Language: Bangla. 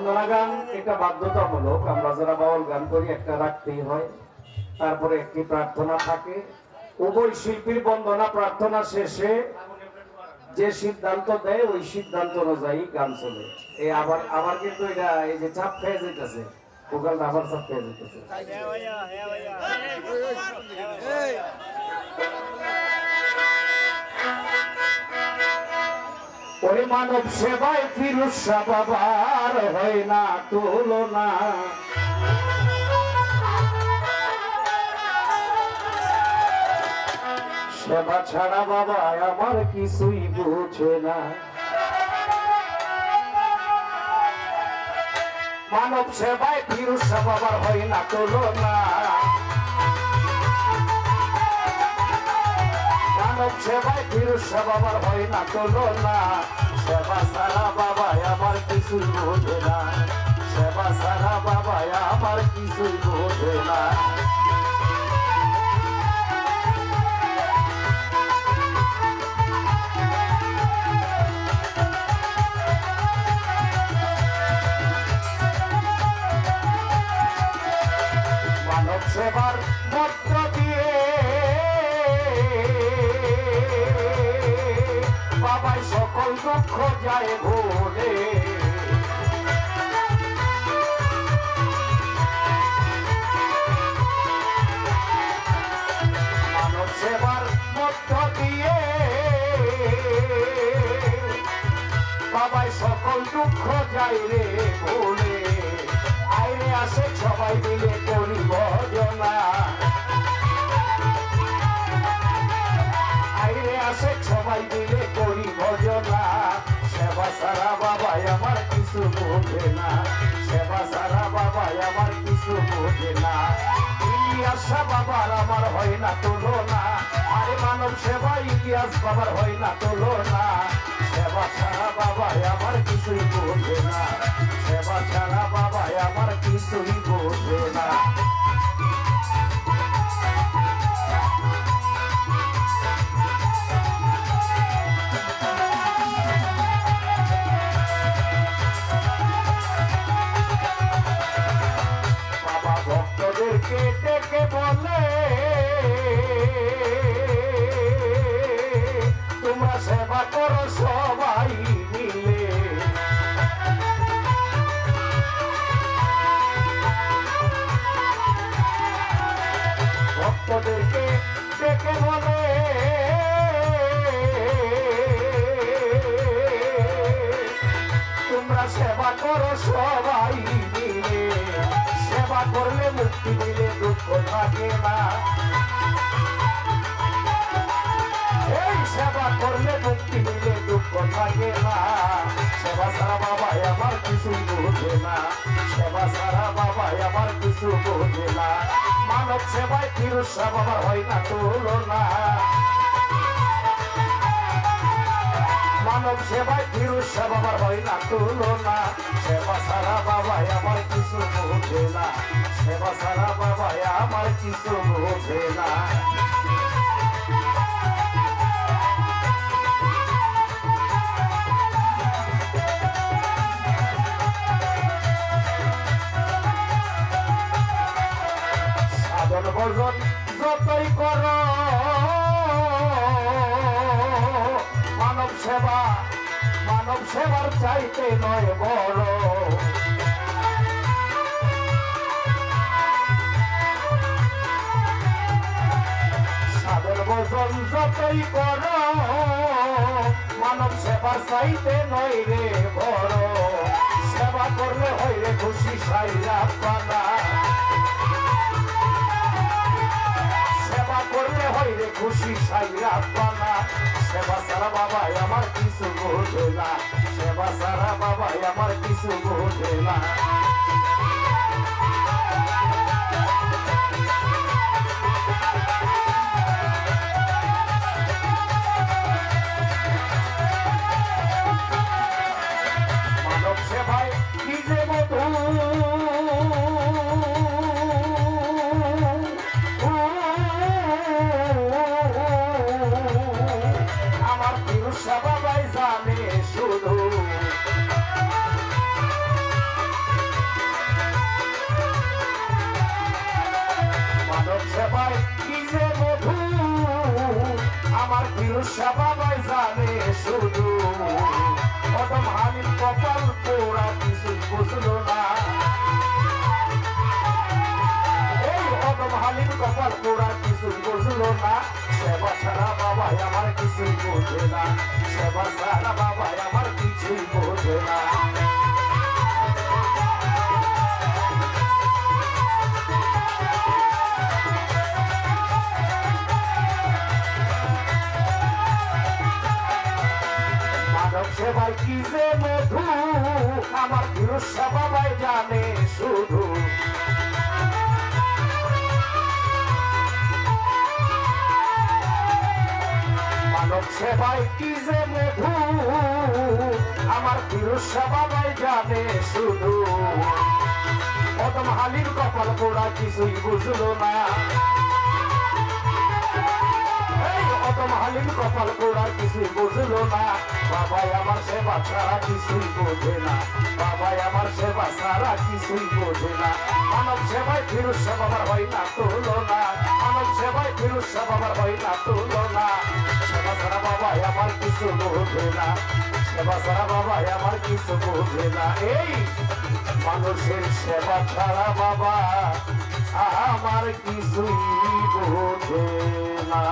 বন্দনা গান এটা বাধ্যতামূলক, আমরা যারা বাউল গান করি একটা রাখতেই হয়। তারপরে একটি প্রার্থনা থাকে। উভয় শিল্পীর বন্দনা প্রার্থনা শেষে যে সিদ্ধান্ত দেয় ওই সিদ্ধান্ত অনুযায়ী গান চলে। এই আবার আবার কিন্তু এটা এই যে চাপ খেয়ে যেতেছে, ভোকালটা আবার চাপ খেয়ে যেতেছে। ওই মানব সেবায় ফিরোজ শাহ বাবার হয় না তুলনা। সেবা ছাড়া বাবা আমার কিছুই বুঝে না। মানব সেবায় ফিরোজ শাহ বাবার হয় না তুলনা। মানব সেবায় ফিরোজ শাহ বাবার হয় না তুলনা। সেবা ছাড়া বাবা আমার কিছুই বোঝে না। সেবা ছাড়া বাবা আমার কিছুই বোঝে না। মানব সেবার মধ্য দিয়ে বাবাই সকল দুঃখ যায় ভুলে। মানব সেবার মধ্য দিয়ে বাবাই সকল দুঃখ যায় রে ভুলে। আইরে আসে সবাই মিলে করি ভজনা। আইরে আসে সবাই মিলে করি ভজনা। সেবা সারা বাবাই আমার কিছু বোঝে না। সেবা সারা বাবাই আমার কিছু বোঝে না। ইলিয়াস বাবার আমার হয় না তুলনা। আরে মানব সেবা ইলিয়াস বাবার হয় না তুলনা। সেবা ছাড়া বাবাই আমার কিছুই বোঝে না। সেবা ছাড়া বাবাই আমার কিছুই বোঝে না। বাবা ভক্তদেরকে ডেকে বলে তোমরা সেবা করো সবাই মিলে। ভক্তদেরকে ডেকে বলে তোমরা সেবা করো সবাই মিলে। সেবা করলে মুক্তি মিলে, দুঃখ থাকে না। এই সেবা করলে মুক্তি মিলে, দুঃখ থাকে না। সেবা ছাড়া বাবাই আমার কিছু বোঝে না। সেবা ছাড়া বাবাই আমার কিছু বোঝে না। মানব সেবায় ফিরোজ শাহ বাবার হয় না তুলনা। মানব সেবায় ফিরোজ শাহ বাবার হয় না তুলনা। সেবা ছাড়া বাবাই আমার কিছু বোঝে না। সেবা ছাড়া বাবাই আমার কিছু বোঝে না। সাধন ভজন যতই কর মানব সেবার চাইতে নয় বড়। সাধন ভজন যতই কর মানব সেবা চাইতে নয় রে বড়। সেবা করলে হয় রে খুশি সাইরা পানা। সেবা করলে হয় রে খুশি সাইরা পানা। সেবা সারা বাবাই আমার কিছু বোঝে না। সেবা সারা বাবাই আমার কিছু বোঝে না। মানব সেবায় নিজে মধু আমার ফিরোজ শাহ বাবাই জানে শুধু। ফিরোজা বাবাই জানে শুধু কদম হালিম কপাল পোড়া কিছুই বুঝলো না এই কদম হালিম কপাল পোড়া কিছুই বুঝলো না সেবা ছাড়া বাবাই আমার কিছুই বোঝে না সেবা ছাড়া বাবাই আমার কিছুই বোঝে না সেবাই কি যে মধু আমার ফিরোজা বাবাই জানে শুধু মানব সেবাই কি যে মধু আমার ফিরোজা বাবাই জানে শুধু কদম হালির কপাল পোড়া কিছুই বুঝলো না কদম হালিম কপাল পোড়া কিছুই বুঝলো না বাবাই আমার সেবা ছাড়া কিছুই বোঝে না বাবাই আমার সেবা ছাড়া কিছুই বোঝে না মানব সেবায় ফিরোজা বাবার হয় না তুলনা মানব সেবায় ফিরোজা বাবার হয় না তুলনা সেবা ছাড়া বাবাই আমার কিছু বোঝে না সেবা ছাড়া বাবাই আমার কিছু বোঝে না এই মানুষের সেবা ছাড়া বাবা আমার কিছুই বোঝে না